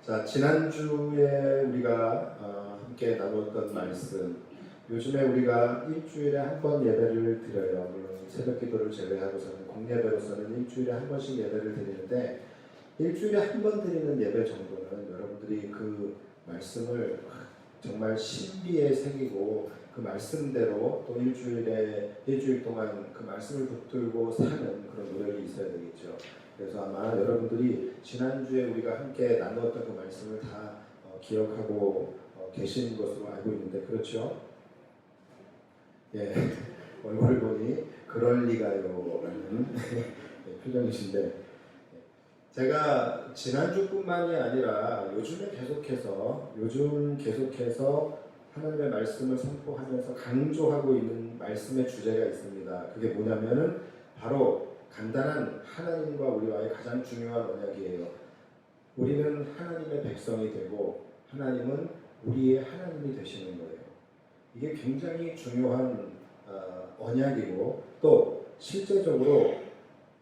자, 지난주에 우리가 함께 나눴던 말씀, 요즘에 우리가 일주일에 한 번 예배를 드려요. 물론 새벽 기도를 제외하고서는 공예배로서는 일주일에 한 번씩 예배를 드리는데, 일주일에 한 번 드리는 예배 정도는 여러분들이 그 말씀을 정말 신비에 새기고 그 말씀대로 또 일주일 동안 그 말씀을 붙들고 사는 그런 노력이 있어야 되겠죠. 그래서 아마 여러분들이 지난주에 우리가 함께 나누었던 그 말씀을 다 기억하고 계신 것으로 알고 있는데, 그렇죠? 예, 얼굴을 보니 그럴 리가요 라는 표정이신데, 제가 지난주뿐만이 아니라 요즘 계속해서 하나님의 말씀을 선포하면서 강조하고 있는 말씀의 주제가 있습니다. 그게 뭐냐면은 바로 간단한 하나님과 우리와의 가장 중요한 언약이에요. 우리는 하나님의 백성이 되고 하나님은 우리의 하나님이 되시는 거예요. 이게 굉장히 중요한 언약이고, 또 실제적으로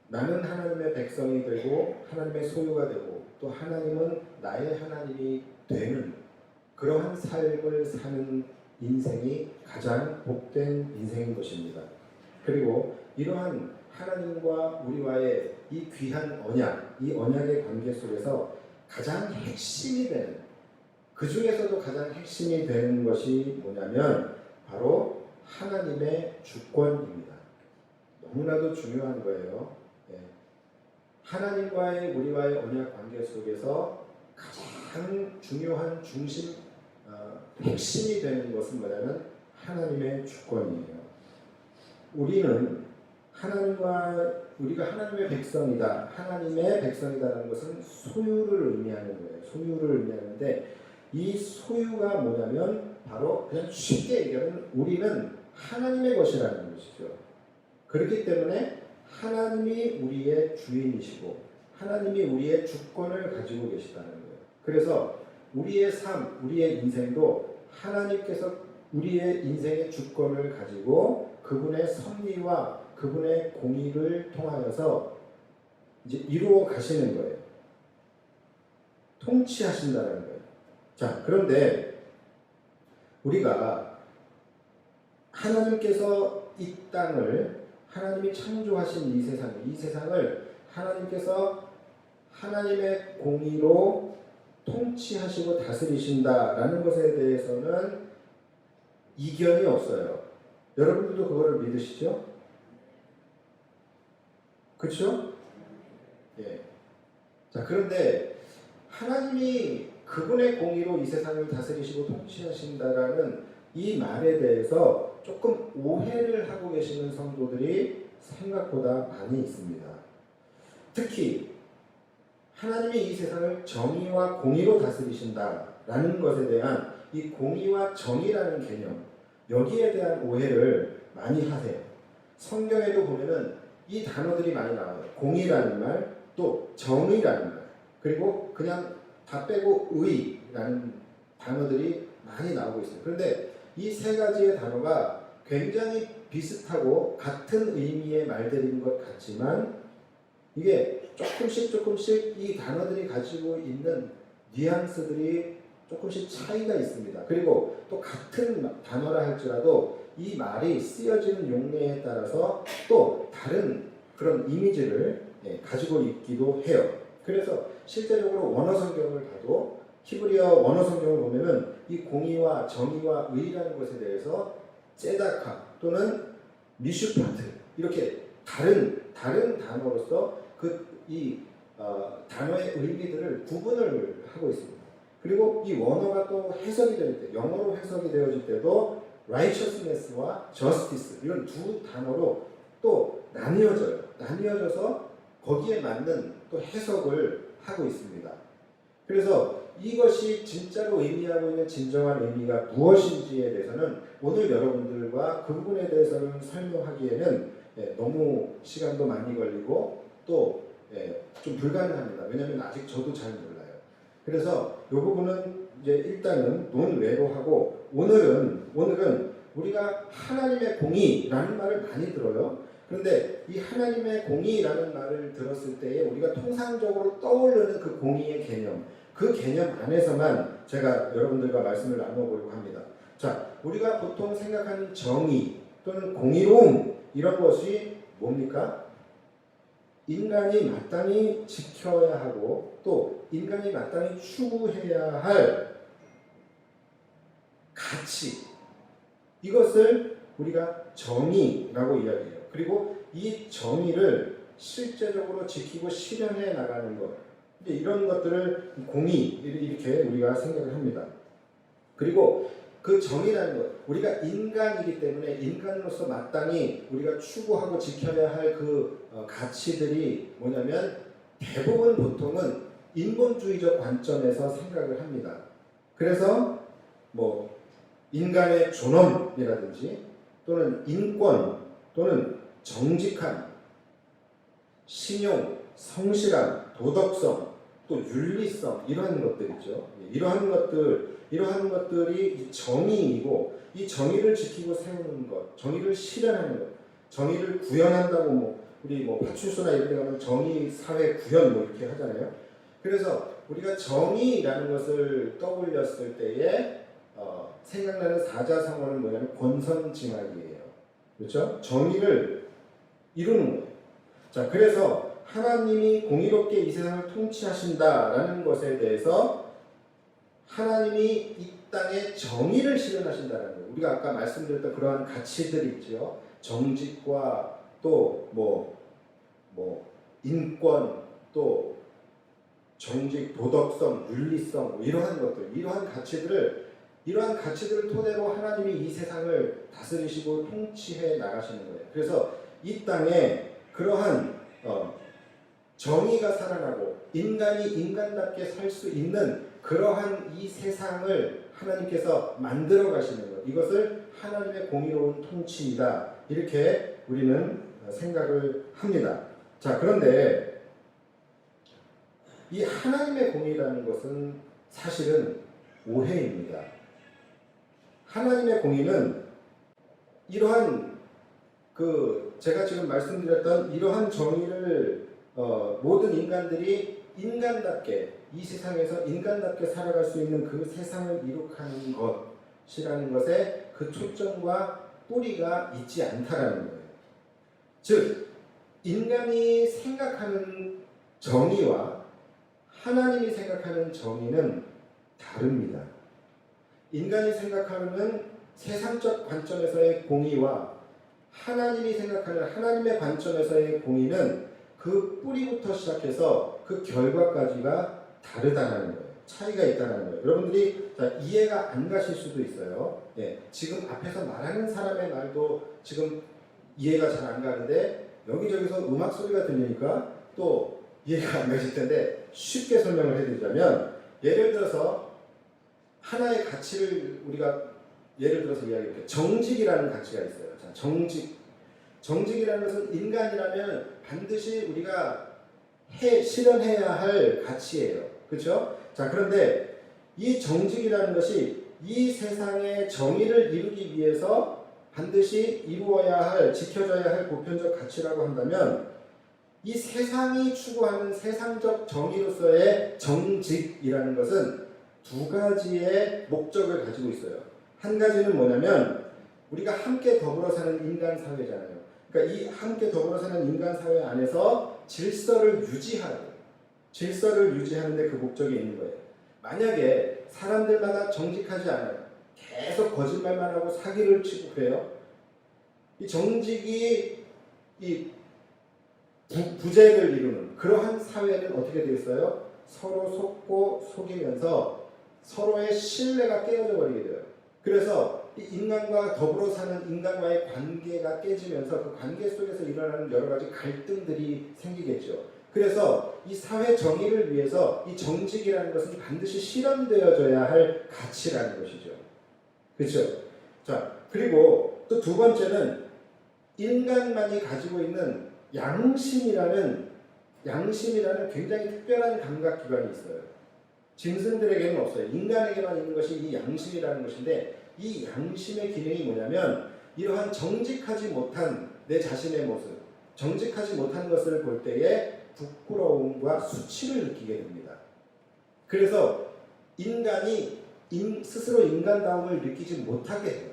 나는 하나님의 백성이 되고 하나님의 소유가 되고 또 하나님은 나의 하나님이 되는 그러한 삶을 사는 인생이 가장 복된 인생인 것입니다. 그리고 이러한 하나님과 우리와의 이 귀한 언약, 이 언약의 관계 속에서 가장 핵심이 되는, 그 중에서도 가장 핵심이 되는 것이 뭐냐면 바로 하나님의 주권입니다. 너무나도 중요한 거예요. 하나님과의 우리와의 언약 관계 속에서 가장 중요한 핵심이 되는 것은 뭐냐면 하나님의 주권이에요. 우리가 하나님의 백성이다. 하나님의 백성이다라는 것은 소유를 의미하는 거예요. 소유를 의미하는데, 이 소유가 뭐냐면 바로 그냥 쉽게 얘기하면 우리는 하나님의 것이라는 것이죠. 그렇기 때문에 하나님이 우리의 주인이시고 하나님이 우리의 주권을 가지고 계시다는 거예요. 그래서 우리의 삶, 우리의 인생도 하나님께서 우리의 인생의 주권을 가지고 그분의 섭리와 그분의 공의를 통하여서 이제 이루어 가시는 거예요. 통치하신다는 거예요. 자, 그런데 우리가 하나님께서 이 땅을, 하나님이 창조하신 이 세상을 하나님께서 하나님의 공의로 통치하시고 다스리신다라는 것에 대해서는 이견이 없어요. 여러분들도 그거를 믿으시죠? 그렇죠? 예. 자, 그런데 하나님이 그분의 공의로 이 세상을 다스리시고 통치하신다라는 이 말에 대해서 조금 오해를 하고 계시는 성도들이 생각보다 많이 있습니다. 특히 하나님이 이 세상을 정의와 공의로 다스리신다라는 것에 대한 이 공의와 정의라는 개념, 여기에 대한 오해를 많이 하세요. 성경에도 보면은 이 단어들이 많이 나와요. 공의라는 말, 또 정의라는 말, 그리고 그냥 다 빼고 의라는 단어들이 많이 나오고 있어요. 그런데 이 세 가지의 단어가 굉장히 비슷하고 같은 의미의 말들인 것 같지만, 이게 조금씩 이 단어들이 가지고 있는 뉘앙스들이 조금씩 차이가 있습니다. 그리고 또 같은 단어라 할지라도 이 말이 쓰여지는 용례에 따라서 또 다른 그런 이미지를 가지고 있기도 해요. 그래서 실제적으로 원어 성경을 봐도, 히브리어 원어 성경을 보면은 이 공의와 정의와 의라는 것에 대해서 ጼ다카 또는 미슈파트, 이렇게 다른 단어로서 단어의 의미들을 구분을 하고 있습니다. 그리고 이 원어가 또 해석이 될 때, 영어로 해석이 되어질 때도 righteousness와 justice, 이런 두 단어로 또 나뉘어져서 거기에 맞는 또 해석을 하고 있습니다. 그래서 이것이 진짜로 의미하고 있는 진정한 의미가 무엇인지에 대해서는 오늘 여러분들과 그 부분에 대해서는 설명하기에는 너무 시간도 많이 걸리고 또 좀 불가능합니다. 왜냐하면 아직 저도 잘 몰라요. 그래서 이 부분은 이제 일단은 논외로 하고, 오늘은 우리가 하나님의 공의라는 말을 많이 들어요. 그런데 이 하나님의 공의라는 말을 들었을 때에 우리가 통상적으로 떠오르는 그 공의의 개념, 그 개념 안에서만 제가 여러분들과 말씀을 나눠보려고 합니다. 자, 우리가 보통 생각하는 정의 또는 공의로움 이런 것이 뭡니까? 인간이 마땅히 지켜야 하고 또 인간이 마땅히 추구해야 할 가치, 이것을 우리가 정의라고 이야기해요. 그리고 이 정의를 실제적으로 지키고 실현해 나가는 것, 이런 것들을 공의 이렇게 우리가 생각을 합니다. 그리고 그 정의라는 것, 우리가 인간이기 때문에 인간으로서 마땅히 우리가 추구하고 지켜야 할 그 가치들이 뭐냐면 대부분 보통은 인본주의적 관점에서 생각을 합니다. 그래서 뭐 인간의 존엄이라든지 또는 인권 또는 정직함, 신용, 성실함, 도덕성, 또 윤리성 이러한 것들이죠. 이러한 것들이 정의이고 이 정의를 지키고 세우는 것, 정의를 실현하는 것, 정의를 구현한다고 우리 파출소나 이런 데 가면 정의 사회 구현 이렇게 하잖아요. 그래서 우리가 정의라는 것을 떠올렸을 때에 생각나는 사자성어는 뭐냐면 권선징악이에요. 그렇죠? 정의를 이루는 거예요. 자, 그래서 하나님이 공의롭게 이 세상을 통치하신다라는 것에 대해서 하나님이 이 땅에 정의를 실현하신다는 거예요. 우리가 아까 말씀드렸던 그러한 가치들이 있죠. 정직과 또 인권, 또 정직, 도덕성, 윤리성 이러한 것들, 이러한 가치들을 토대로 하나님이 이 세상을 다스리시고 통치해 나가시는 거예요. 그래서 이 땅에 그러한 정의가 살아나고 인간이 인간답게 살 수 있는 그러한 이 세상을 하나님께서 만들어 가시는 것, 이것을 하나님의 공의로운 통치이다, 이렇게 우리는 생각을 합니다. 자, 그런데 이 하나님의 공의라는 것은 사실은 오해입니다. 하나님의 공의는 이러한 제가 지금 말씀드렸던 이러한 정의를 모든 인간들이 인간답게 이 세상에서 인간답게 살아갈 수 있는 그 세상을 이룩하는 것이라는 것에 그 초점과 뿌리가 있지 않다라는 거예요. 즉 인간이 생각하는 정의와 하나님이 생각하는 정의는 다릅니다. 인간이 생각하는 세상적 관점에서의 공의와 하나님이 생각하는 하나님의 관점에서의 공의는 그 뿌리부터 시작해서 그 결과까지가 다르다는 거예요. 차이가 있다는 거예요. 여러분들이 이해가 안 가실 수도 있어요. 지금 앞에서 말하는 사람의 말도 지금 이해가 잘 안 가는데 여기저기서 음악 소리가 들리니까 또 이해가 안 가실 텐데 쉽게 설명을 해드리자면, 예를 들어서 하나의 가치를 우리가 예를 들어서 이야기할게요. 정직이라는 가치가 있어요. 자, 정직이라는 것은 인간이라면 반드시 우리가 실현해야 할 가치예요. 그렇죠? 자, 그런데 이 정직이라는 것이 이 세상의 정의를 이루기 위해서 반드시 이루어야 할, 지켜져야 할 보편적 가치라고 한다면, 이 세상이 추구하는 세상적 정의로서의 정직이라는 것은 두 가지의 목적을 가지고 있어요. 한 가지는 뭐냐면 우리가 함께 더불어 사는 인간 사회잖아요. 그러니까 이 함께 더불어 사는 인간 사회 안에서 질서를 유지하는 데 그 목적이 있는 거예요. 만약에 사람들마다 정직하지 않아요. 계속 거짓말만 하고 사기를 치고 그래요. 이 정직이 이 부재를 이루는 그러한 사회는 어떻게 되어 있어요? 서로 속고 속이면서 서로의 신뢰가 깨어져 버리게 돼요. 그래서 이 인간과 더불어 사는 인간과의 관계가 깨지면서 그 관계 속에서 일어나는 여러 가지 갈등들이 생기겠죠. 그래서 이 사회 정의를 위해서 이 정직이라는 것은 반드시 실현되어져야 할 가치라는 것이죠. 그렇죠? 자, 그리고 또 두 번째는 인간만이 가지고 있는 양심이라는 굉장히 특별한 감각기관이 있어요. 짐승들에게는 없어요. 인간에게만 있는 것이 이 양심이라는 것인데, 이 양심의 기능이 뭐냐면 이러한 정직하지 못한 내 자신의 모습, 정직하지 못한 것을 볼 때에 부끄러움과 수치를 느끼게 됩니다. 그래서 인간이 스스로 인간다움을 느끼지 못하게 해요.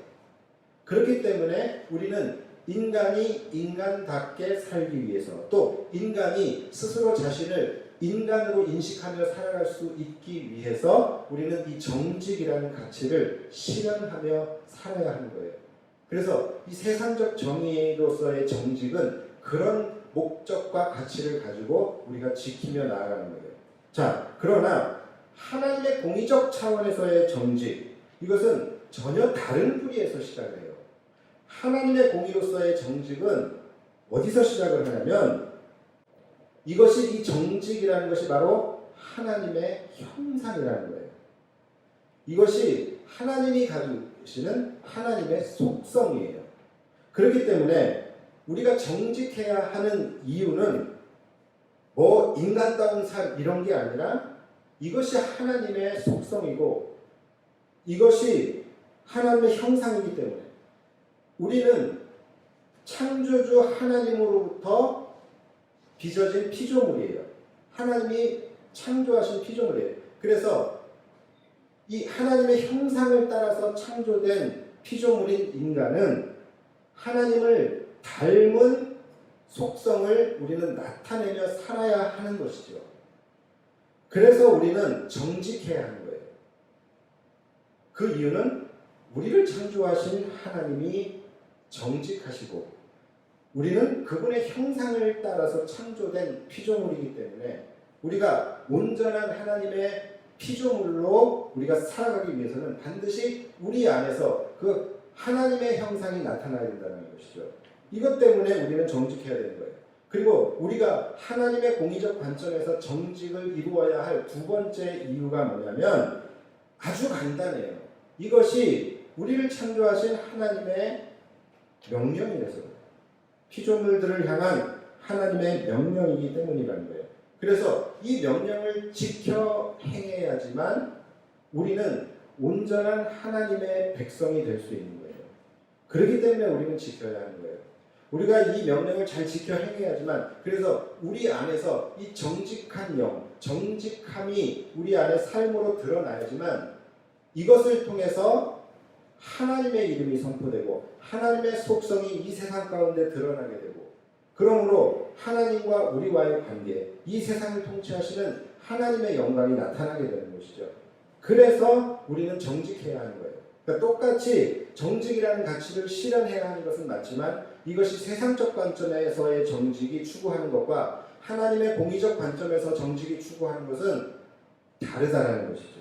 그렇기 때문에 우리는 인간이 인간답게 살기 위해서, 또 인간이 스스로 자신을 인간으로 인식하며 살아갈 수 있기 위해서 우리는 이 정직이라는 가치를 실현하며 살아야 하는 거예요. 그래서 이 세상적 정의로서의 정직은 그런 목적과 가치를 가지고 우리가 지키며 나아가는 거예요. 자, 그러나 하나님의 공의적 차원에서의 정직, 이것은 전혀 다른 뿌리에서 시작을 해요. 하나님의 공의로서의 정직은 어디서 시작을 하냐면, 이것이, 이 정직이라는 것이 바로 하나님의 형상이라는 거예요. 이것이 하나님이 가지고 계시는 하나님의 속성이에요. 그렇기 때문에 우리가 정직해야 하는 이유는 뭐 인간다운 삶 이런 게 아니라 이것이 하나님의 속성이고 이것이 하나님의 형상이기 때문에 우리는 창조주 하나님으로부터 빚어진 피조물이에요. 하나님이 창조하신 피조물이에요. 그래서 이 하나님의 형상을 따라서 창조된 피조물인 인간은 하나님을 닮은 속성을 우리는 나타내며 살아야 하는 것이죠. 그래서 우리는 정직해야 하는 거예요. 그 이유는 우리를 창조하신 하나님이 정직하시고 우리는 그분의 형상을 따라서 창조된 피조물이기 때문에 우리가 온전한 하나님의 피조물로 우리가 살아가기 위해서는 반드시 우리 안에서 그 하나님의 형상이 나타나야 된다는 것이죠. 이것 때문에 우리는 정직해야 되는 거예요. 그리고 우리가 하나님의 공의적 관점에서 정직을 이루어야 할 두 번째 이유가 뭐냐면 아주 간단해요. 이것이 우리를 창조하신 하나님의 명령이라서 그래요. 피조물들을 향한 하나님의 명령이기 때문이라는 거예요. 그래서 이 명령을 지켜 행해야지만 우리는 온전한 하나님의 백성이 될 수 있는 거예요. 그렇기 때문에 우리는 지켜야 하는 거예요. 우리가 이 명령을 잘 지켜 행해야지만, 그래서 우리 안에서 이 정직한 영, 정직함이 우리 안에 삶으로 드러나야지만 이것을 통해서 하나님의 이름이 선포되고 하나님의 속성이 이 세상 가운데 드러나게 되고, 그러므로 하나님과 우리와의 관계, 이 세상을 통치하시는 하나님의 영광이 나타나게 되는 것이죠. 그래서 우리는 정직해야 하는 거예요. 그러니까 똑같이 정직이라는 가치를 실현해야 하는 것은 맞지만 이것이 세상적 관점에서의 정직이 추구하는 것과 하나님의 공의적 관점에서 정직이 추구하는 것은 다르다라는 것이죠.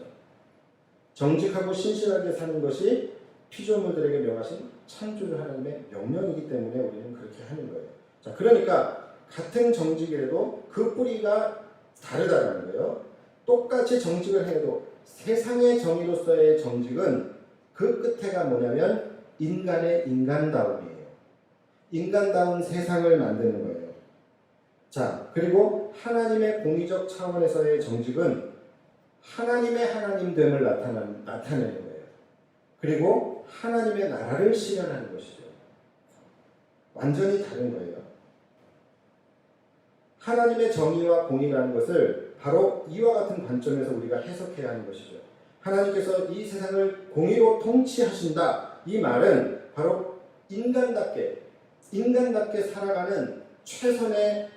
정직하고 신실하게 사는 것이 피조물들에게 명하신 창조주 하나님의 명령이기 때문에 우리는 그렇게 하는 거예요. 자, 그러니까 같은 정직이라도 그 뿌리가 다르다는 거예요. 똑같이 정직을 해도 세상의 정의로서의 정직은 그 끝에가 뭐냐면 인간의 인간다움이에요. 인간다운 세상을 만드는 거예요. 자, 그리고 하나님의 공의적 차원에서의 정직은 하나님의 하나님됨을 나타내는 거예요. 그리고 하나님의 나라를 실현하는 것이죠. 완전히 다른 거예요. 하나님의 정의와 공의라는 것을 바로 이와 같은 관점에서 우리가 해석해야 하는 것이죠. 하나님께서 이 세상을 공의로 통치하신다. 이 말은 바로 인간답게 살아가는 최선의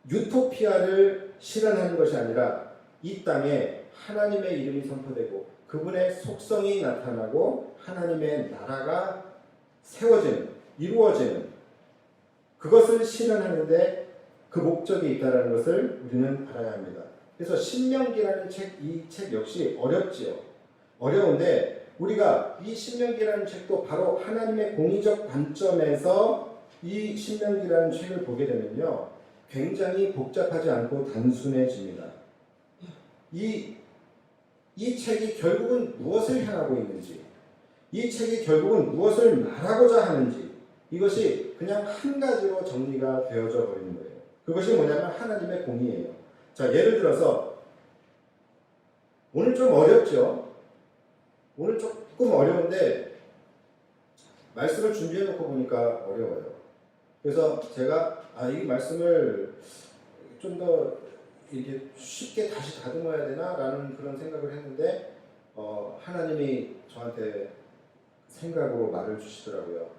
유토피아를 실현하는 것이 아니라 이 땅에 하나님의 이름이 선포되고 그분의 속성이 나타나고 하나님의 나라가 세워지는, 이루어지는 그것을 실현하는데 그 목적이 있다는 것을 우리는 알아야 합니다. 그래서 신명기라는 이 책 역시 어렵지요. 어려운데 우리가 이 신명기라는 책도 바로 하나님의 공의적 관점에서 이 신명기라는 책을 보게 되면요, 굉장히 복잡하지 않고 단순해집니다. 이 책이 결국은 무엇을 향하고 있는지, 이 책이 결국은 무엇을 말하고자 하는지, 이것이 그냥 한 가지로 정리가 되어져 버리는 거예요. 그것이 뭐냐면 하나님의 공의예요. 자, 예를 들어서 오늘 좀 어렵죠? 오늘 조금 어려운데 말씀을 준비해 놓고 보니까 어려워요. 그래서 제가 이 말씀을 좀 더 이렇게 쉽게 다시 다듬어야 되나라는 그런 생각을 했는데 하나님이 저한테 생각으로 말을 주시더라고요.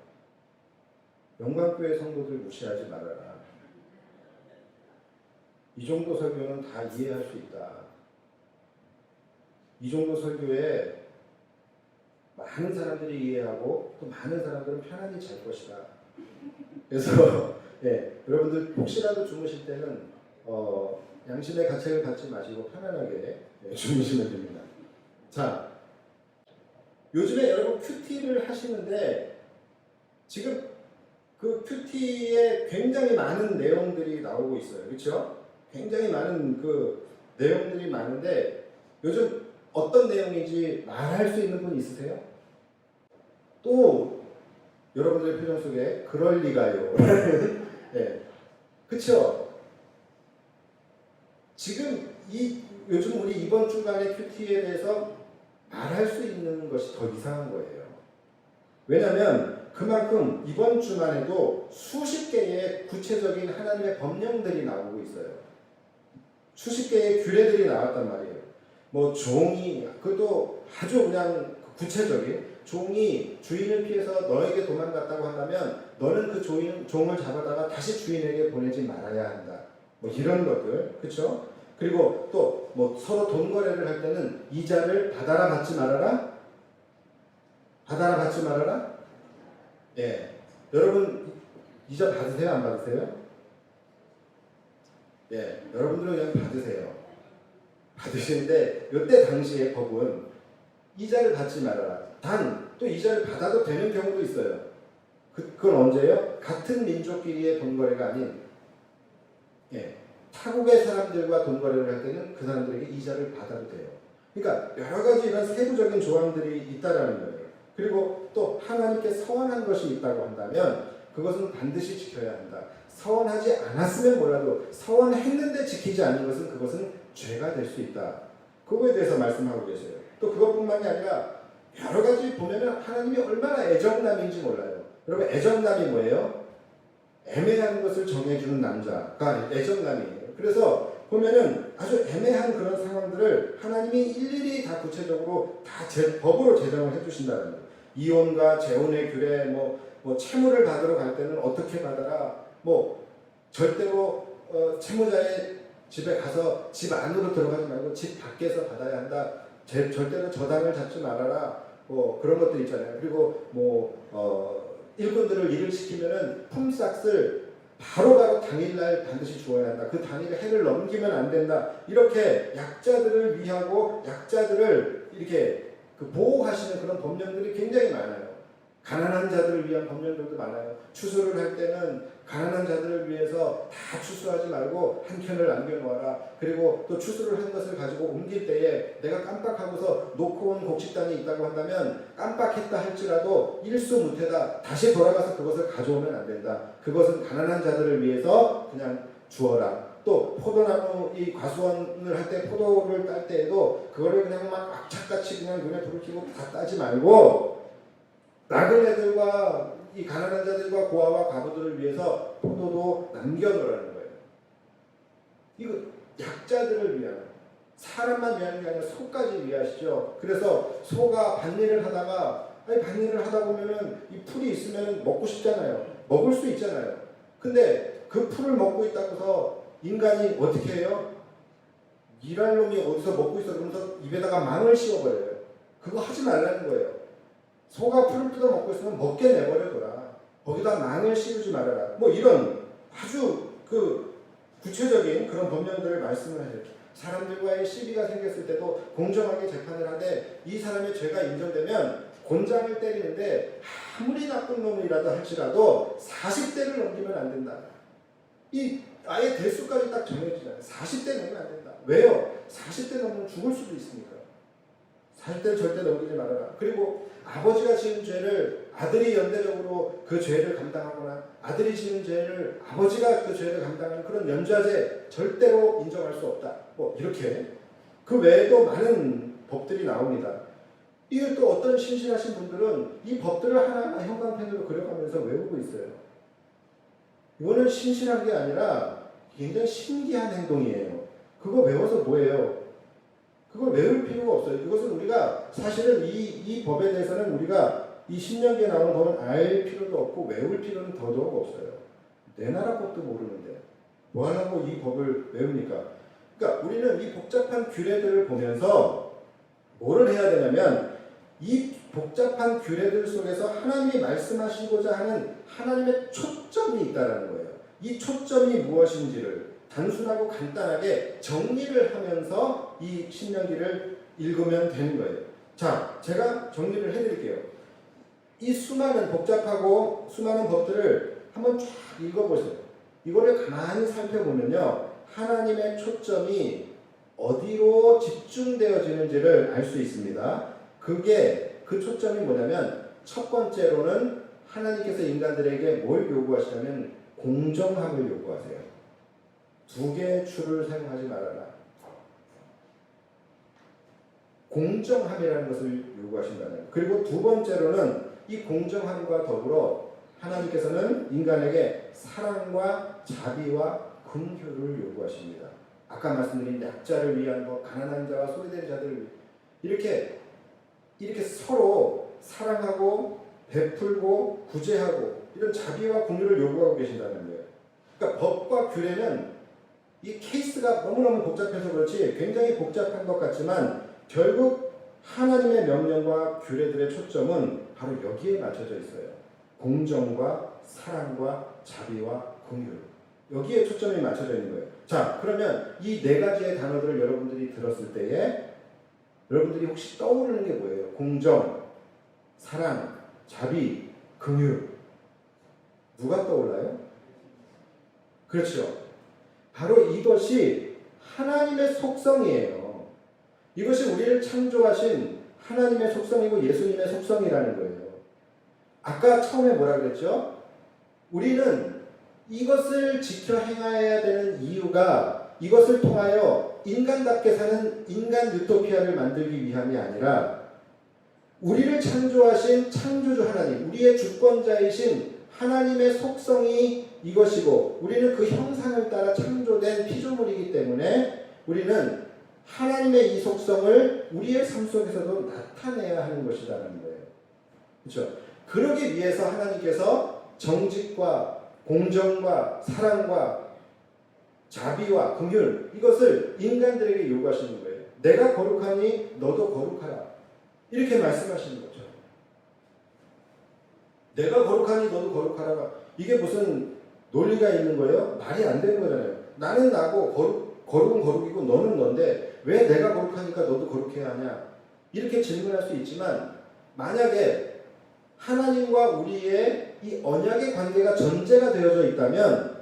영광교회 성도들 무시하지 말아라. 이 정도 설교는 다 이해할 수 있다. 이 정도 설교에 많은 사람들이 이해하고 또 많은 사람들은 편안히 잘 것이다. 그래서 예, 여러분들 혹시라도 주무실 때는 양심의 가책을 받지 마시고 편안하게 주무시면 됩니다. 자, 요즘에 여러분 큐티를 하시는데 지금 그 큐티에 굉장히 많은 내용들이 나오고 있어요. 그렇죠? 굉장히 많은 그 내용들이 많은데 요즘 어떤 내용인지 말할 수 있는 분 있으세요? 또 여러분들의 표정 속에 그럴 리가요. 네. 그쵸? 지금 요즘 우리 이번 주간의 큐티에 대해서 말할 수 있는 것이 더 이상한 거예요. 왜냐하면 그만큼 이번 주간에도 수십 개의 구체적인 하나님의 법령들이 나오고 있어요. 수십 개의 규례들이 나왔단 말이에요. 뭐 종이, 그것도 아주 그냥 구체적인 종이 주인을 피해서 너에게 도망갔다고 한다면 너는 그 종을 잡아다가 다시 주인에게 보내지 말아야 한다. 뭐 이런 것들, 그렇죠? 그리고 또 뭐 서로 돈 거래를 할 때는 이자를 받아라 받지 말아라. 받아라 받지 말아라. 예, 여러분 이자 받으세요 안 받으세요? 예, 여러분들은 그냥 받으세요. 받으시는데 이때 당시의 법은 이자를 받지 말아라. 단 또 이자를 받아도 되는 경우도 있어요. 그건 언제예요? 같은 민족끼리의 돈 거래가 아닌 타국의 사람들과 돈 거래를 할 때는 그 사람들에게 이자를 받아도 돼요. 그러니까 여러 가지 이런 세부적인 조항들이 있다라는 거예요. 그리고 또 하나님께 서원한 것이 있다고 한다면 그것은 반드시 지켜야 한다. 서원하지 않았으면 몰라도 서원했는데 지키지 않는 것은 그것은 죄가 될 수 있다. 그거에 대해서 말씀하고 계세요. 또 그것뿐만이 아니라 여러 가지 보면은 하나님이 얼마나 애정남인지 몰라요. 여러분 애정남이 뭐예요? 애매한 것을 정해주는 남자가 애정남이에요. 그래서 보면은 아주 애매한 그런 상황들을 하나님이 일일이 다 구체적으로 다 법으로 제정을 해주신다는 거예요. 이혼과 재혼의 규례, 뭐 채무를 받으러 갈 때는 어떻게 받아라, 뭐 절대로 채무자의 집에 가서 집 안으로 들어가지 말고 집 밖에서 받아야 한다. 절대로 저당을 잡지 말아라. 뭐 그런 것들 있잖아요. 그리고 일꾼들을 일을 시키면은 품삯을 바로바로 당일날 반드시 주어야 한다. 그 당일에 해를 넘기면 안 된다. 이렇게 약자들을 위하고 약자들을 이렇게 보호하시는 그런 법령들이 굉장히 많아요. 가난한 자들을 위한 법령들도 많아요. 추수를 할 때는 가난한 자들을 위해서 다 추수하지 말고 한 켠을 남겨놓아라. 그리고 또 추수를 한 것을 가지고 옮길 때에 내가 깜빡하고서 놓고 온 곡식단이 있다고 한다면 깜빡했다 할지라도 일수무퇴다. 다시 돌아가서 그것을 가져오면 안 된다. 그것은 가난한 자들을 위해서 그냥 주어라. 또 포도나무 이 과수원을 할 때 포도를 딸 때에도 그거를 그냥 막 악착같이 그냥 눈에 불을 켜고 다 따지 말고 나그네들과 이 가난한 자들과 고아와 과부들을 위해서 포도도 남겨놓으라는 거예요. 이거 약자들을 위한, 사람만 위하는 게 아니라 소까지 위하시죠. 그래서 소가 밭일을 하다가 밭일을 하다 보면은 이 풀이 있으면 먹고 싶잖아요. 먹을 수 있잖아요. 근데 그 풀을 먹고 있다고서 인간이 어떻게 해요? 일할 놈이 어디서 먹고 있어 그러면서 입에다가 망을 씌워버려요. 그거 하지 말라는 거예요. 소가 풀을 뜯어 먹고 있으면 먹게 내버려둬라. 거기다 망을 씌우지 말아라. 뭐 이런 아주 구체적인 그런 법령들을 말씀을 하셔요. 사람들과의 시비가 생겼을 때도 공정하게 재판을 하되 이 사람의 죄가 인정되면 곤장을 때리는데 아무리 나쁜 놈이라도 할지라도 40대를 넘기면 안 된다. 이 아예 대수까지 딱 정해지잖아요. 40대 넘으면 안 된다. 왜요? 40대 넘으면 죽을 수도 있으니까. 40대를 절대 넘기지 말아라. 그리고 아버지가 지은 죄를 아들이 연대적으로 그 죄를 감당하거나 아들이 지은 죄를 아버지가 그 죄를 감당하는 그런 연좌제 절대로 인정할 수 없다. 뭐 이렇게 그 외에도 많은 법들이 나옵니다. 이걸 또 어떤 신실하신 분들은 이 법들을 하나하나 형광펜으로 그려가면서 외우고 있어요. 이거는 신실한 게 아니라 굉장히 신기한 행동이에요. 그거 외워서 뭐예요? 그걸 외울 필요가 없어요. 이것은 우리가 사실은 이 법에 대해서는 우리가 이 신명기에 나오는 법은 알 필요도 없고 외울 필요는 더더욱 없어요. 내 나라 법도 모르는데 뭐 하려고 이 법을 외웁니까? 그러니까 우리는 이 복잡한 규례들을 보면서 뭐를 해야 되냐면 이 복잡한 규례들 속에서 하나님이 말씀하시고자 하는 하나님의 초점이 있다는 거예요. 이 초점이 무엇인지를 단순하고 간단하게 정리를 하면서 이 신명기를 읽으면 되는 거예요. 자, 제가 정리를 해드릴게요. 이 수많은 복잡하고 수많은 법들을 한번 쫙 읽어보세요. 이거를 가만히 살펴보면요, 하나님의 초점이 어디로 집중되어지는지를 알 수 있습니다. 그 초점이 뭐냐면 첫 번째로는 하나님께서 인간들에게 뭘 요구하시냐면 공정함을 요구하세요. 두 개의 추를 사용하지 말아라. 공정함이라는 것을 요구하신다는 거예요. 그리고 두 번째로는 이 공정함과 더불어 하나님께서는 인간에게 사랑과 자비와 긍휼을 요구하십니다. 아까 말씀드린 약자를 위한 것, 가난한 자와 소외된 자들을 이렇게 서로 사랑하고 베풀고 구제하고 이런 자비와 긍휼을 요구하고 계신다는 거예요. 그러니까 법과 규례는 이 케이스가 너무너무 복잡해서 그렇지 굉장히 복잡한 것 같지만 결국 하나님의 명령과 규례들의 초점은 바로 여기에 맞춰져 있어요. 공정과 사랑과 자비와 긍휼. 여기에 초점이 맞춰져 있는 거예요. 자, 그러면 이 네 가지의 단어들을 여러분들이 들었을 때에 여러분들이 혹시 떠오르는 게 뭐예요? 공정, 사랑, 자비, 긍휼. 누가 떠올라요? 그렇죠. 바로 이것이 하나님의 속성이에요. 이것이 우리를 창조하신 하나님의 속성이고 예수님의 속성이라는 거예요. 아까 처음에 뭐라 그랬죠? 우리는 이것을 지켜 행해야 되는 이유가 이것을 통하여 인간답게 사는 인간 유토피아를 만들기 위함이 아니라 우리를 창조하신 창조주 하나님, 우리의 주권자이신 하나님의 속성이 이것이고 우리는 그 형상을 따라 창조된 피조물이기 때문에 우리는 하나님의 이 속성을 우리의 삶 속에서도 나타내야 하는 것이라는 거예요. 그렇죠? 그러기 위해서 하나님께서 정직과 공정과 사랑과 자비와 긍휼 이것을 인간들에게 요구하시는 거예요. 내가 거룩하니 너도 거룩하라. 이렇게 말씀하시는 거죠. 내가 거룩하니 너도 거룩하라. 이게 무슨 논리가 있는 거예요? 말이 안 되는 거잖아요. 나는 나고 거룩은 거룩이고 너는 너인데 왜 내가 거룩하니까 너도 거룩해야 하냐? 이렇게 질문할 수 있지만 만약에 하나님과 우리의 이 언약의 관계가 전제가 되어져 있다면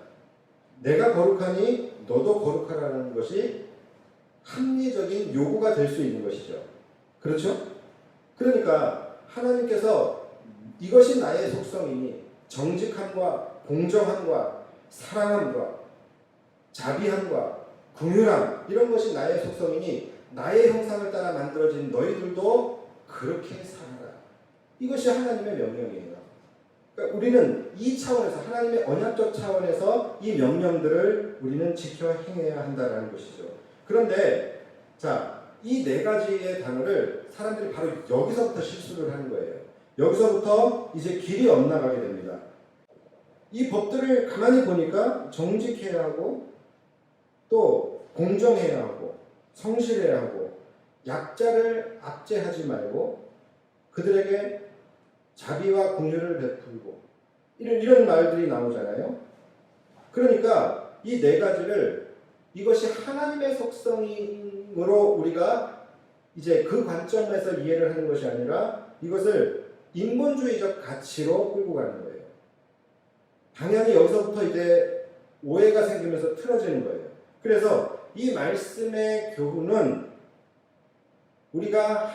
내가 거룩하니 너도 거룩하라는 것이 합리적인 요구가 될 수 있는 것이죠. 그렇죠? 그러니까 하나님께서 이것이 나의 속성이니 정직함과 공정함과 사랑함과 자비함과 긍휼함 이런 것이 나의 속성이니 나의 형상을 따라 만들어진 너희들도 그렇게 살아라. 이것이 하나님의 명령이에요. 그러니까 우리는 이 차원에서 하나님의 언약적 차원에서 이 명령들을 우리는 지켜 행해야 한다는 것이죠. 그런데 자, 이 네 가지의 단어를 사람들이 바로 여기서부터 실수를 하는 거예요. 여기서부터 이제 길이 엇나가게 됩니다. 이 법들을 가만히 보니까 정직해야 하고 또 공정해야 하고 성실해야 하고 약자를 압제하지 말고 그들에게 자비와 긍휼을 베풀고 이런 말들이 나오잖아요. 그러니까 이 네 가지를 이것이 하나님의 속성으로 우리가 이제 그 관점에서 이해를 하는 것이 아니라 이것을 인본주의적 가치로 끌고 가는 거예요. 당연히 여기서부터 이제 오해가 생기면서 틀어지는 거예요. 그래서 이 말씀의 교훈은 우리가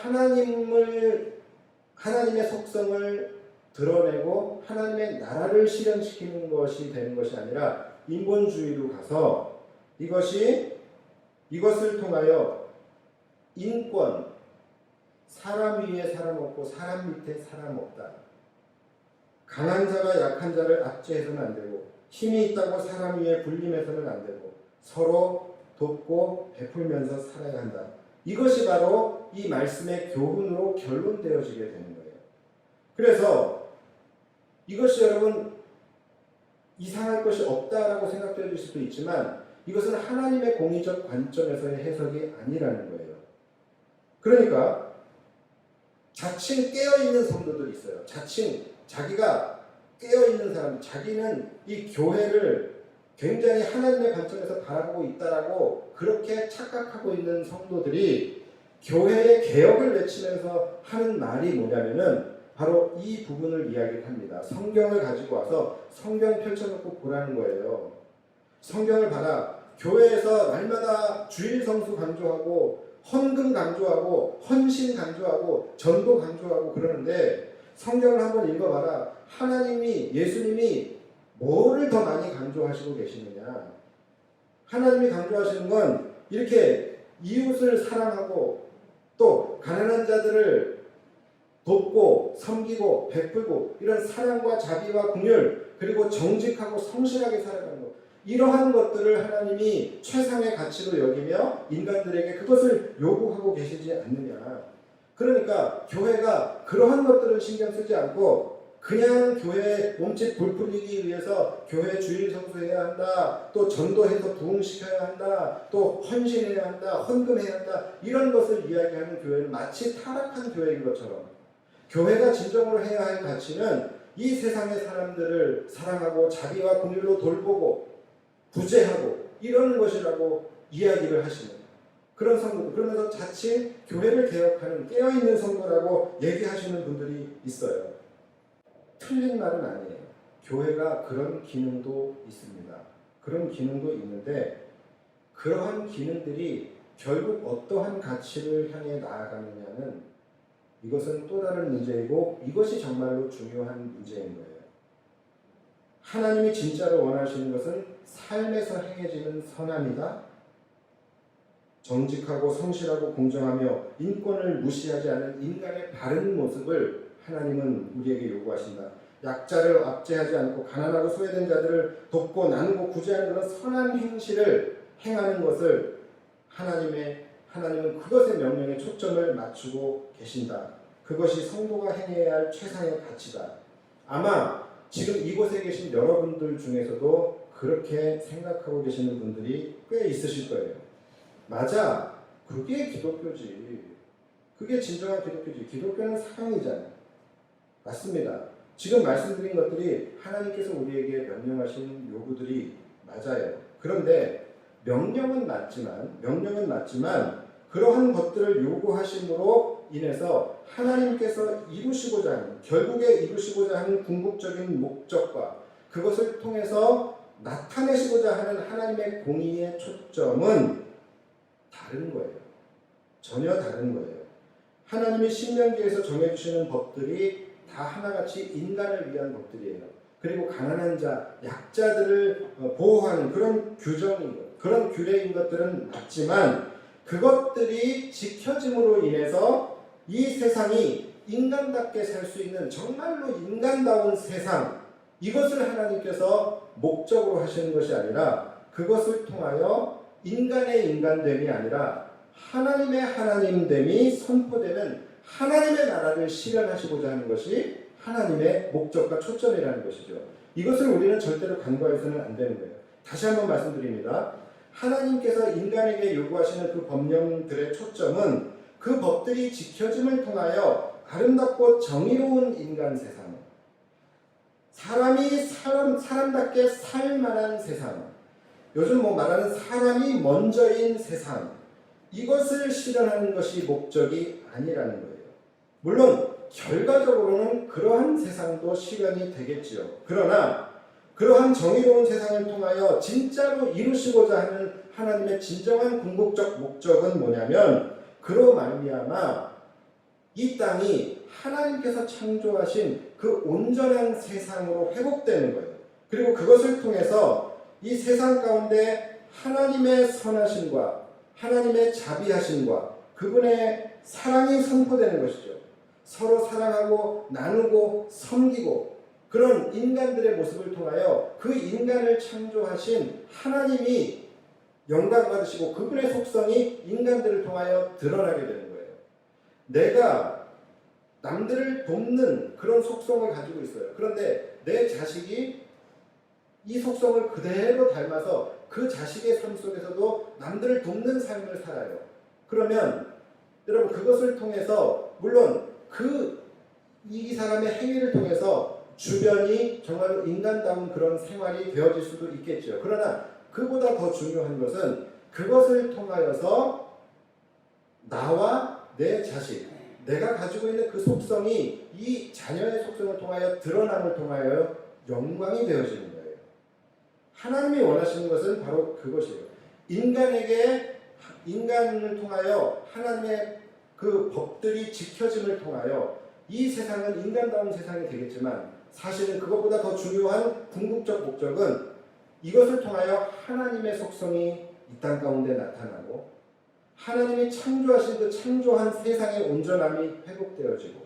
하나님의 속성을 드러내고 하나님의 나라를 실현시키는 것이 되는 것이 아니라 인본주의로 가서 이것을 통하여 인권, 사람 위에 사람 없고 사람 밑에 사람 없다. 강한 자가 약한 자를 압제해서는 안 되고 힘이 있다고 사람 위에 군림해서는 안 되고 서로 돕고 베풀면서 살아야 한다. 이것이 바로 이 말씀의 교훈으로 결론되어지게 되는 거예요. 그래서 이것이 여러분 이상할 것이 없다라고 생각될 수도 있지만 이것은 하나님의 공의적 관점에서의 해석이 아니라는 거예요. 그러니까 자칭 깨어있는 성도들이 있어요. 자칭 자기가 깨어있는 사람, 자기는 이 교회를 굉장히 하나님의 관점에서 바라보고 있다라고 그렇게 착각하고 있는 성도들이 교회의 개혁을 외치면서 하는 말이 뭐냐면은 바로 이 부분을 이야기를 합니다. 성경을 가지고 와서 성경 펼쳐놓고 보라는 거예요. 성경을 봐라. 교회에서 날마다 주일 성수 강조하고 헌금 강조하고 헌신 강조하고 전도 강조하고 그러는데 성경을 한번 읽어봐라. 하나님이 예수님이 뭐를 더 많이 강조하시고 계시느냐. 하나님이 강조하시는 건 이렇게 이웃을 사랑하고 또 가난한 자들을 돕고 섬기고 베풀고 이런 사랑과 자비와 긍휼 그리고 정직하고 성실하게 살아가는 것, 이러한 것들을 하나님이 최상의 가치로 여기며 인간들에게 그것을 요구하고 계시지 않느냐. 그러니까 교회가 그러한 것들을 신경 쓰지 않고 그냥 교회 몸집 불풀리기 위해서 교회 주일 성수해야 한다, 또 전도해서 부흥시켜야 한다, 또 헌신해야 한다, 헌금해야 한다, 이런 것을 이야기하는 교회는 마치 타락한 교회인 것처럼, 교회가 진정으로 해야 할 가치는 이 세상의 사람들을 사랑하고 자비와 긍휼로 돌보고 구제하고 이러는 것이라고 이야기를 하시는 그런 성도들, 그러면서 자칭 교회를 개혁하는 깨어있는 성도라고 얘기하시는 분들이 있어요. 틀린 말은 아니에요. 교회가 그런 기능도 있습니다. 그런 기능도 있는데 그러한 기능들이 결국 어떠한 가치를 향해 나아가느냐는 이것은 또 다른 문제이고 이것이 정말로 중요한 문제인 거예요. 하나님이 진짜로 원하시는 것은 삶에서 행해지는 선함이다. 정직하고 성실하고 공정하며 인권을 무시하지 않은 인간의 바른 모습을 하나님은 우리에게 요구하신다. 약자를 압제하지 않고 가난하고 소외된 자들을 돕고 나누고 구제하는 그런 선한 행실을 행하는 것을 하나님은 그것의 명령에 초점을 맞추고 계신다. 그것이 성도가 행해야 할 최상의 가치다. 아마 지금 이곳에 계신 여러분들 중에서도 그렇게 생각하고 계시는 분들이 꽤 있으실 거예요. 맞아. 그게 기독교지. 그게 진정한 기독교지. 기독교는 사랑이잖아요. 맞습니다. 지금 말씀드린 것들이 하나님께서 우리에게 명령하신 요구들이 맞아요. 그런데 명령은 맞지만 그러한 것들을 요구하심으로 인해서 하나님께서 결국에 이루시고자 하는 궁극적인 목적과 그것을 통해서 나타내시고자 하는 하나님의 공의의 초점은 다른 거예요. 전혀 다른 거예요. 하나님이 신명기에서 정해주시는 법들이 다 하나같이 인간을 위한 법들이에요. 그리고 가난한 자, 약자들을 보호하는 그런 규정인 것, 그런 규례인 것들은 맞지만 그것들이 지켜짐으로 인해서 이 세상이 인간답게 살 수 있는 정말로 인간다운 세상, 이것을 하나님께서 목적으로 하시는 것이 아니라 그것을 통하여 인간의 인간됨이 아니라 하나님의 하나님됨이 선포되는 하나님의 나라를 실현하시고자 하는 것이 하나님의 목적과 초점이라는 것이죠. 이것을 우리는 절대로 간과해서는 안 되는 거예요. 다시 한번 말씀드립니다. 하나님께서 인간에게 요구하시는 그 법령들의 초점은 그 법들이 지켜짐을 통하여 아름답고 정의로운 인간 세상, 사람답게 살만한 세상, 요즘 말하는 사람이 먼저인 세상, 이것을 실현하는 것이 목적이 아니라는 거예요. 물론 결과적으로는 그러한 세상도 실현이 되겠지요. 그러나 그러한 정의로운 세상을 통하여 진짜로 이루시고자 하는 하나님의 진정한 궁극적 목적은 뭐냐면 그로 말미암아 이 땅이 하나님께서 창조하신 그 온전한 세상으로 회복되는 거예요. 그리고 그것을 통해서 이 세상 가운데 하나님의 선하심과 하나님의 자비하심과 그분의 사랑이 선포되는 것이죠. 서로 사랑하고 나누고 섬기고 그런 인간들의 모습을 통하여 그 인간을 창조하신 하나님이 영광 받으시고 그분의 속성이 인간들을 통하여 드러나게 되는 거예요. 내가 남들을 돕는 그런 속성을 가지고 있어요. 그런데 내 자식이 이 속성을 그대로 닮아서 그 자식의 삶 속에서도 남들을 돕는 삶을 살아요. 그러면 여러분 그것을 통해서 물론 이 사람의 행위를 통해서 주변이 정말로 인간다운 그런 생활이 되어질 수도 있겠죠. 그러나 그보다 더 중요한 것은 그것을 통하여서 나와 내 자식, 내가 가지고 있는 그 속성이 이 자녀의 속성을 통하여 드러남을 통하여 영광이 되어지는 거예요. 하나님이 원하시는 것은 바로 그것이에요. 인간을 통하여 하나님의 그 법들이 지켜짐을 통하여 이 세상은 인간다운 세상이 되겠지만 사실은 그것보다 더 중요한 궁극적 목적은 이것을 통하여 하나님의 속성이 이 땅 가운데 나타나고 하나님이 창조하신 그 창조한 세상의 온전함이 회복되어지고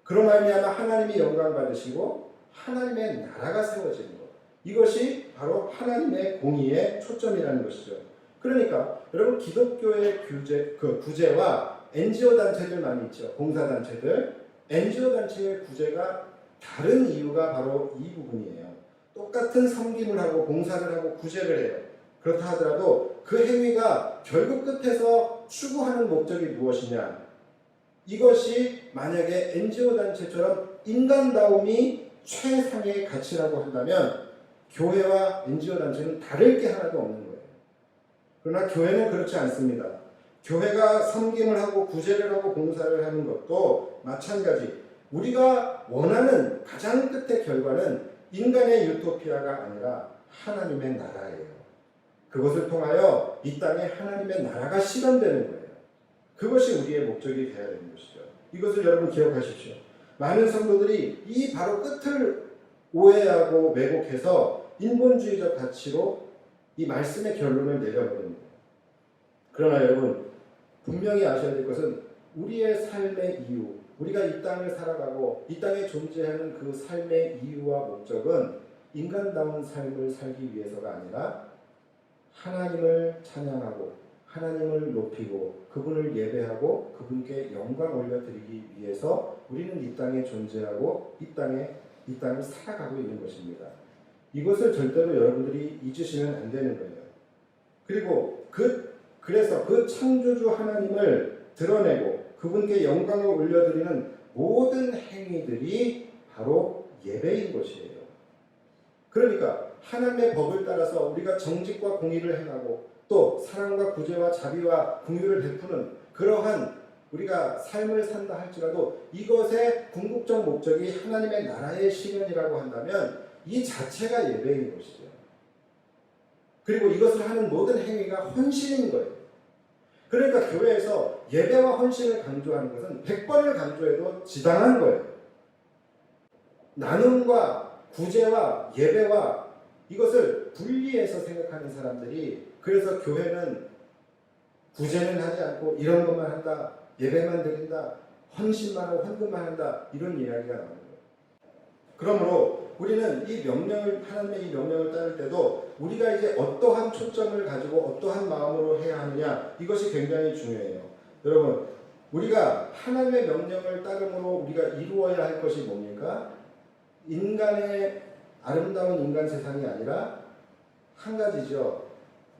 그로 말미암아 하나님이 영광 받으시고 하나님의 나라가 세워지는 것, 이것이 바로 하나님의 공의의 초점이라는 것이죠. 그러니까 여러분 기독교의 구제와 NGO 단체들 많이 있죠. 봉사단체들. NGO 단체의 구제가 다른 이유가 바로 이 부분이에요. 똑같은 섬김을 하고 봉사를 하고 구제를 해요. 그렇다 하더라도 그 행위가 결국 끝에서 추구하는 목적이 무엇이냐? 이것이 만약에 NGO 단체처럼 인간다움이 최상의 가치라고 한다면 교회와 NGO 단체는 다를 게 하나도 없는 거예요. 그러나 교회는 그렇지 않습니다. 교회가 섬김을 하고 구제를 하고 봉사를 하는 것도 마찬가지. 우리가 원하는 가장 끝의 결과는 인간의 유토피아가 아니라 하나님의 나라예요. 그것을 통하여 이 땅에 하나님의 나라가 실현되는 거예요. 그것이 우리의 목적이 되어야 되는 것이죠. 이것을 여러분 기억하십시오. 많은 성도들이 이 바로 끝을 오해하고 왜곡해서 인본주의적 가치로 이 말씀의 결론을 내려버립니다. 그러나 여러분 분명히 아셔야 될 것은 우리의 삶의 이유, 우리가 이 땅을 살아가고 이 땅에 존재하는 그 삶의 이유와 목적은 인간다운 삶을 살기 위해서가 아니라 하나님을 찬양하고 하나님을 높이고 그분을 예배하고 그분께 영광 올려드리기 위해서 우리는 이 땅에 존재하고 이 땅을 살아가고 있는 것입니다. 이것을 절대로 여러분들이 잊으시면 안 되는 거예요. 그리고 그래서 그 창조주 하나님을 드러내고 그분께 영광을 올려드리는 모든 행위들이 바로 예배인 것이에요. 그러니까 하나님의 법을 따라서 우리가 정직과 공의를 행하고 또 사랑과 구제와 자비와 긍휼을 베푸는 그러한 우리가 삶을 산다 할지라도 이것의 궁극적 목적이 하나님의 나라의 실현이라고 한다면 이 자체가 예배인 것이죠. 그리고 이것을 하는 모든 행위가 헌신인 거예요. 그러니까 교회에서 예배와 헌신을 강조하는 것은 100번을 강조해도 지당한 거예요. 나눔과 구제와 예배와 이것을 분리해서 생각하는 사람들이 그래서 교회는 구제는 하지 않고 이런 것만 한다, 예배만 드린다, 헌신만 하고 헌금만 한다 이런 이야기가 나오는 거예요. 그러므로 우리는 이 명령을 하나님의 이 명령을 따를 때도 우리가 이제 어떠한 초점을 가지고 어떠한 마음으로 해야 하느냐 이것이 굉장히 중요해요. 여러분 우리가 하나님의 명령을 따름으로 우리가 이루어야 할 것이 뭡니까? 인간의 아름다운 인간 세상이 아니라 한 가지죠.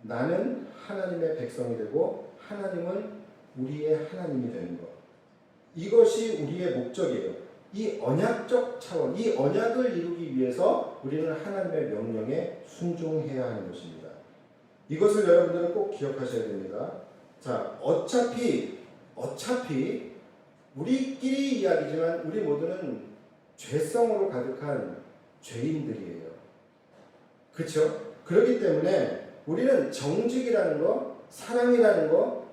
나는 하나님의 백성이 되고 하나님은 우리의 하나님이 되는 것. 이것이 우리의 목적이에요. 이 언약적 차원, 이 언약을 이루기 위해서 우리는 하나님의 명령에 순종해야 하는 것입니다. 이것을 여러분들은 꼭 기억하셔야 됩니다. 자, 어차피 우리끼리 이야기지만 우리 모두는 죄성으로 가득한 죄인들이에요. 그렇죠? 그렇기 때문에 우리는 정직이라는 것, 사랑이라는 것,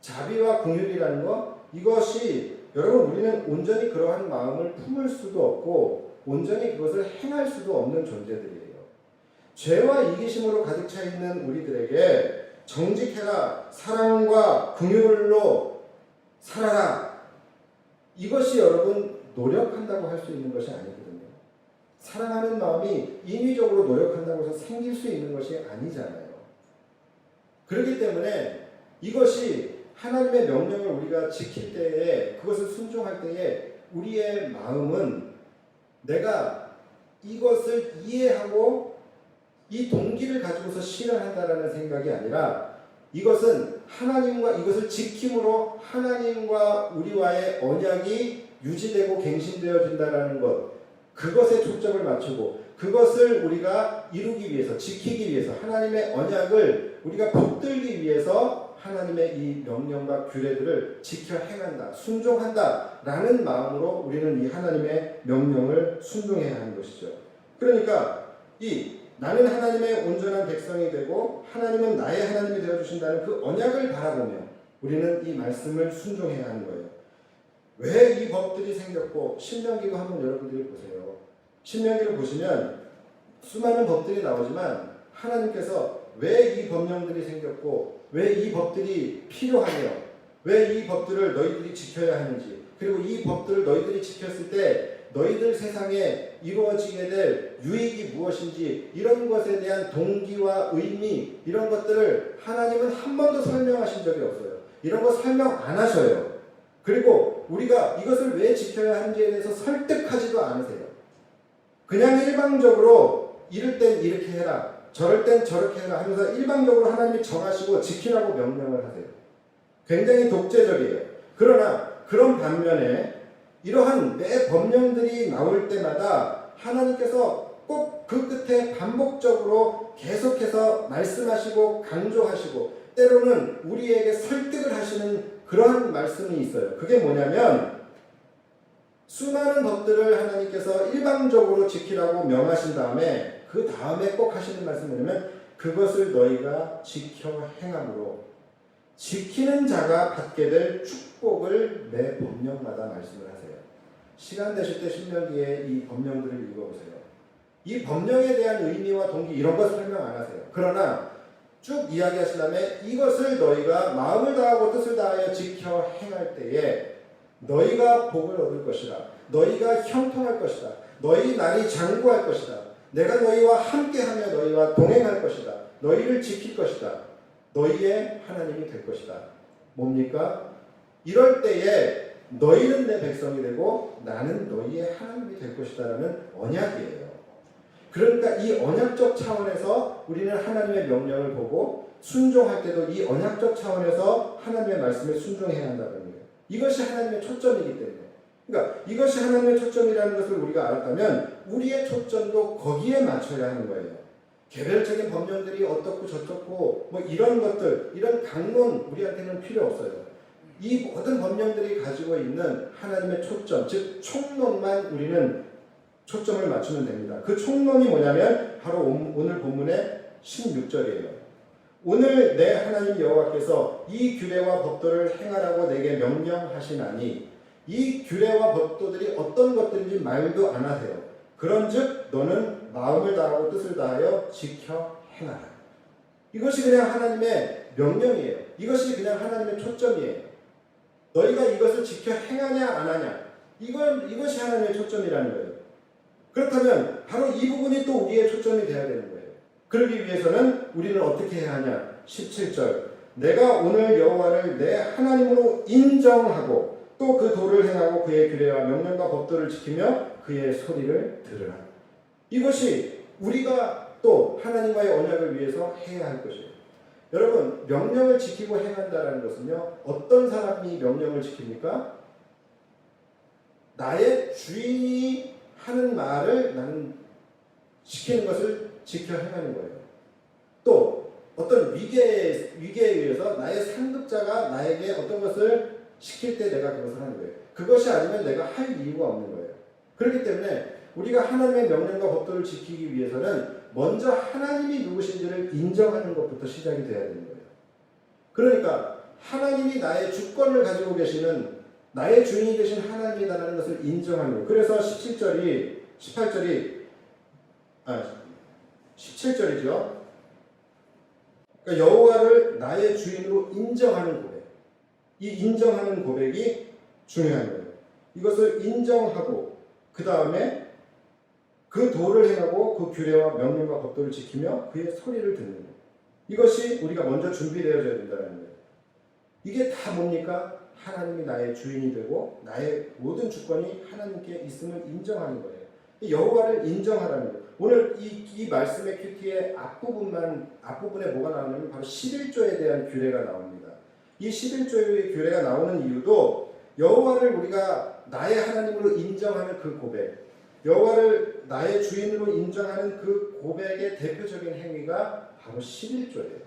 자비와 긍휼이라는 것 이것이 여러분 우리는 온전히 그러한 마음을 품을 수도 없고 온전히 그것을 행할 수도 없는 존재들이에요. 죄와 이기심으로 가득 차 있는 우리들에게 정직해라, 사랑과 긍휼로 살아라. 이것이 여러분 노력한다고 할 수 있는 것이 아니거든요. 사랑하는 마음이 인위적으로 노력한다고 해서 생길 수 있는 것이 아니잖아요. 그렇기 때문에 이것이 하나님의 명령을 우리가 지킬 때에, 그것을 순종할 때에 우리의 마음은 내가 이것을 이해하고 이 동기를 가지고서 실현한다라는 생각이 아니라, 이것은 하나님과 이것을 지킴으로 하나님과 우리와의 언약이 유지되고 갱신되어진다라는 것, 그것에 초점을 맞추고 그것을 우리가 이루기 위해서, 지키기 위해서, 하나님의 언약을 우리가 붙들기 위해서 하나님의 이 명령과 규례들을 지켜 행한다, 순종한다 라는 마음으로 우리는 이 하나님의 명령을 순종해야 하는 것이죠. 그러니까 나는 하나님의 온전한 백성이 되고 하나님은 나의 하나님이 되어주신다는 그 언약을 바라보며 우리는 이 말씀을 순종해야 하는 거예요. 왜 이 법들이 생겼고, 신명기도 한번 여러분들이 보세요. 신명기를 보시면 수많은 법들이 나오지만 하나님께서 왜 이 법령들이 생겼고, 왜 이 법들이 필요하며, 왜 이 법들을 너희들이 지켜야 하는지, 그리고 이 법들을 너희들이 지켰을 때 너희들 세상에 이루어지게 될 유익이 무엇인지, 이런 것에 대한 동기와 의미, 이런 것들을 하나님은 한 번도 설명하신 적이 없어요. 이런 거 설명 안 하셔요. 그리고 우리가 이것을 왜 지켜야 하는지에 대해서 설득하지도 않으세요. 그냥 일방적으로 이럴 땐 이렇게 해라, 저럴 땐 저렇게 해라 하면서 일방적으로 하나님이 정하시고 지키라고 명령을 하세요. 굉장히 독재적이에요. 그러나 그런 반면에 이러한 매 법령들이 나올 때마다 하나님께서 꼭 그 끝에 반복적으로 계속해서 말씀하시고 강조하시고 때로는 우리에게 설득을 하시는 그러한 말씀이 있어요. 그게 뭐냐면, 수많은 법들을 하나님께서 일방적으로 지키라고 명하신 다음에 그 다음에 꼭 하시는 말씀이 뭐냐면, 그것을 너희가 지켜 행함으로 지키는 자가 받게 될 축복을 매 법령마다 말씀을 하세요. 시간 되실 때 신명기에 이 법령들을 읽어보세요. 이 법령에 대한 의미와 동기 이런 거 설명 안 하세요. 그러나 쭉 이야기하신 다음에 이것을 너희가 마음을 다하고 뜻을 다하여 지켜 행할 때에 너희가 복을 얻을 것이다. 너희가 형통할 것이다. 너희 날이 장구할 것이다. 내가 너희와 함께하며 너희와 동행할 것이다. 너희를 지킬 것이다. 너희의 하나님이 될 것이다. 뭡니까? 이럴 때에 너희는 내 백성이 되고 나는 너희의 하나님이 될 것이다 라는 언약이에요. 그러니까 이 언약적 차원에서 우리는 하나님의 명령을 보고 순종할 때도 이 언약적 차원에서 하나님의 말씀에 순종해야 한다는 거예요. 이것이 하나님의 초점이기 때문에. 그러니까 이것이 하나님의 초점이라는 것을 우리가 알았다면 우리의 초점도 거기에 맞춰야 하는 거예요. 개별적인 법령들이 어떻고 저떻고 뭐 이런 것들, 이런 강론 우리한테는 필요 없어요. 이 모든 법령들이 가지고 있는 하나님의 초점, 즉 총론만 우리는 초점을 맞추면 됩니다. 그 총론이 뭐냐면 바로 오늘 본문의 16절이에요. 오늘 내 하나님 여호와께서 이 규례와 법도를 행하라고 내게 명령하시나니 이 규례와 법도들이 어떤 것들인지 말도 안 하세요. 그런즉 너는 마음을 다하고 뜻을 다하여 지켜 행하라. 이것이 그냥 하나님의 명령이에요. 이것이 그냥 하나님의 초점이에요. 너희가 이것을 지켜 행하냐 안 하냐, 이것이 하나님의 초점이라는 거예요. 그렇다면 바로 이 부분이 또 우리의 초점이 되어야 되는 거예요. 그러기 위해서는 우리는 어떻게 해야 하냐. 17절 내가 오늘 여호와를 내 하나님으로 인정하고 또 그 도를 행하고 그의 규례와 명령과 법도를 지키며 그의 소리를 들으라. 이것이 우리가 또 하나님과의 언약을 위해서 해야 할 것이에요. 여러분, 명령을 지키고 행한다는 것은요, 어떤 사람이 명령을 지킵니까? 나의 주인이 하는 말을 나는 시키는 것을 지켜 행하는 거예요. 또 어떤 위계에 의해서 나의 상급자가 나에게 어떤 것을 시킬 때 내가 그것을 하는 거예요. 그것이 아니면 내가 할 이유가 없는 거예요. 그렇기 때문에 우리가 하나님의 명령과 법도를 지키기 위해서는 먼저 하나님이 누구신지를 인정하는 것부터 시작이 돼야 되는 거예요. 그러니까 하나님이 나의 주권을 가지고 계시는, 나의 주인이 되신 하나님이다라는 것을 인정하는 거예요. 그래서 17절이죠. 그러니까 여호와를 나의 주인으로 인정하는 고백. 이 인정하는 고백이 중요한 거예요. 이것을 인정하고 그 다음에 그 도를 행하고 그 규례와 명령과 법도를 지키며 그의 소리를 듣는 거예요. 이것이 우리가 먼저 준비되어져야 된다는 거예요. 이게 다 뭡니까? 하나님이 나의 주인이 되고 나의 모든 주권이 하나님께 있음을 인정하는 거예요. 여호와를 인정하라는 거예요. 오늘 이 말씀의 큐티의 앞부분에 뭐가 나오냐면 바로 11조에 대한 규례가 나옵니다. 이 11조의 규례가 나오는 이유도 여호와를 우리가 나의 하나님으로 인정하는 그 고백, 여호와를 나의 주인으로 인정하는 그 고백의 대표적인 행위가 바로 11조예요.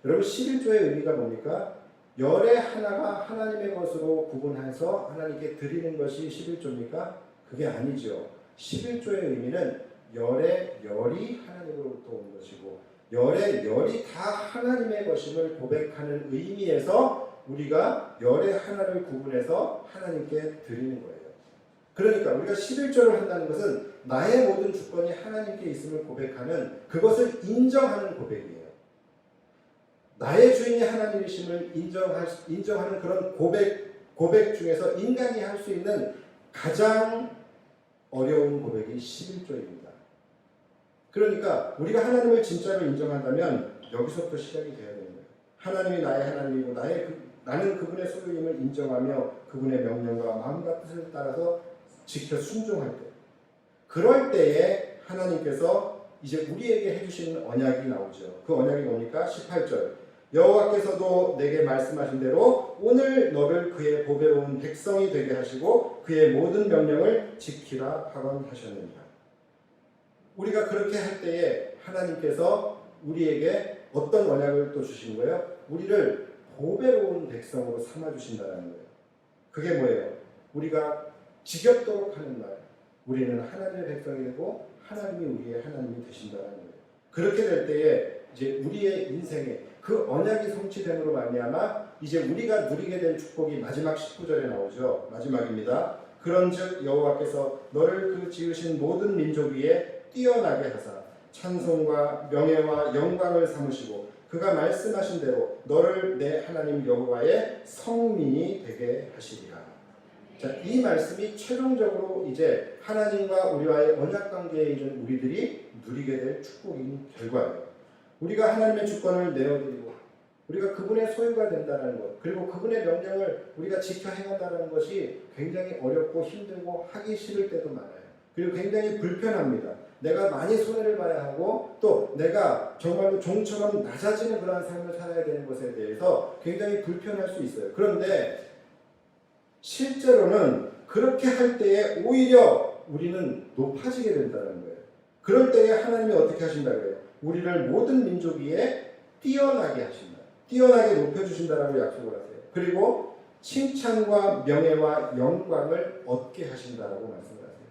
여러분 11조의 의미가 뭡니까? 열의 하나가 하나님의 것으로 구분해서 하나님께 드리는 것이 11조입니까? 그게 아니죠. 11조의 의미는 열의 열이 하나님으로부터 온 것이고 열의 열이 다 하나님의 것임을 고백하는 의미에서 우리가 열의 하나를 구분해서 하나님께 드리는 거예요. 그러니까 우리가 11조를 한다는 것은 나의 모든 주권이 하나님께 있음을 고백하는, 그것을 인정하는 고백이에요. 나의 주인이 하나님이심을 인정하는 그런 고백 중에서 인간이 할 수 있는 가장 어려운 고백이 11조입니다. 그러니까 우리가 하나님을 진짜로 인정한다면 여기서부터 시작이 돼야 되는 거예요. 하나님이 나의 하나님이고 나는 그분의 소유임을 인정하며 그분의 명령과 마음과 뜻을 따라서 지켜 순종할 때, 그럴 때에 하나님께서 이제 우리에게 해주시는 언약이 나오죠. 그 언약이 뭡니까? 18절. 여호와께서도 내게 말씀하신 대로 오늘 너를 그의 보배로운 백성이 되게 하시고 그의 모든 명령을 지키라 하곤 하셨느니라. 우리가 그렇게 할 때에 하나님께서 우리에게 어떤 언약을 또 주신 거예요? 우리를 보배로운 백성으로 삼아주신다는 거예요. 그게 뭐예요? 우리가 지겹도록 하는 말, 우리는 하나님의 백성이 되고 하나님이 우리의 하나님이 되신다는 거예요. 그렇게 될 때에 이제 우리의 인생에 그 언약이 성취됨으로 말미암아 이제 우리가 누리게 될 축복이 마지막 19절에 나오죠. 마지막입니다. 그런즉 여호와께서 너를 그 지으신 모든 민족 위에 뛰어나게 하사 찬송과 명예와 영광을 삼으시고 그가 말씀하신 대로 너를 내 하나님 여호와의 성민이 되게 하시리라. 자, 이 말씀이 최종적으로 이제 하나님과 우리와의 언약 관계에 있는 우리들이 누리게 될 축복인 결과예요. 우리가 하나님의 주권을 내어드리고 우리가 그분의 소유가 된다는 것, 그리고 그분의 명령을 우리가 지켜 행한다는 것이 굉장히 어렵고 힘들고 하기 싫을 때도 많아요. 그리고 굉장히 불편합니다. 내가 많이 손해를 봐야 하고 또 내가 정말로 종처럼 낮아지는 그러한 삶을 살아야 되는 것에 대해서 굉장히 불편할 수 있어요. 그런데 실제로는 그렇게 할 때에 오히려 우리는 높아지게 된다는 거예요. 그럴 때에 하나님이 어떻게 하신다고요? 우리를 모든 민족 위에 뛰어나게 하신다. 뛰어나게 높여주신다라고 약속을 하세요. 그리고 칭찬과 명예와 영광을 얻게 하신다라고 말씀을 하세요.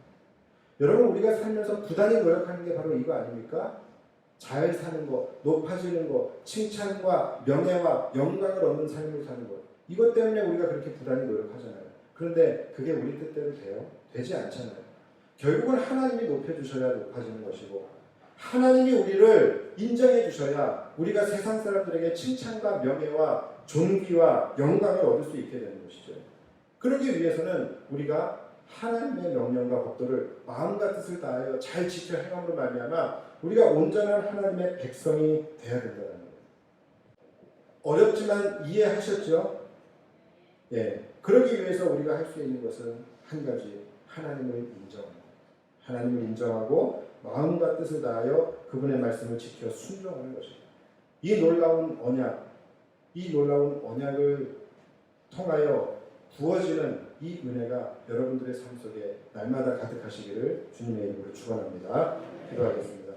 여러분, 우리가 살면서 부단히 노력하는 게 바로 이거 아닙니까? 잘 사는 거, 높아지는 거, 칭찬과 명예와 영광을 얻는 삶을 사는 것. 이것 때문에 우리가 그렇게 부단히 노력하잖아요. 그런데 그게 우리 뜻대로 돼요? 되지 않잖아요. 결국은 하나님이 높여주셔야 높아지는 것이고 하나님이 우리를 인정해 주셔야 우리가 세상 사람들에게 칭찬과 명예와 존귀와 영광을 얻을 수 있게 되는 것이죠. 그러기 위해서는 우리가 하나님의 명령과 법도를 마음과 뜻을 다하여 잘 지켜 행함으로 말미암아 우리가 온전한 하나님의 백성이 되어야 된다는 거예요. 어렵지만 이해하셨죠? 예. 그러기 위해서 우리가 할 수 있는 것은 한 가지, 하나님을 인정합니다. 하나님을 인정하고 마음과 뜻을 다하여 그분의 말씀을 지켜 순종하는 것입니다. 이 놀라운 언약을 통하여 부어지는 이 은혜가 여러분들의 삶 속에 날마다 가득하시기를 주님의 이름으로 축원합니다. 기도하겠습니다.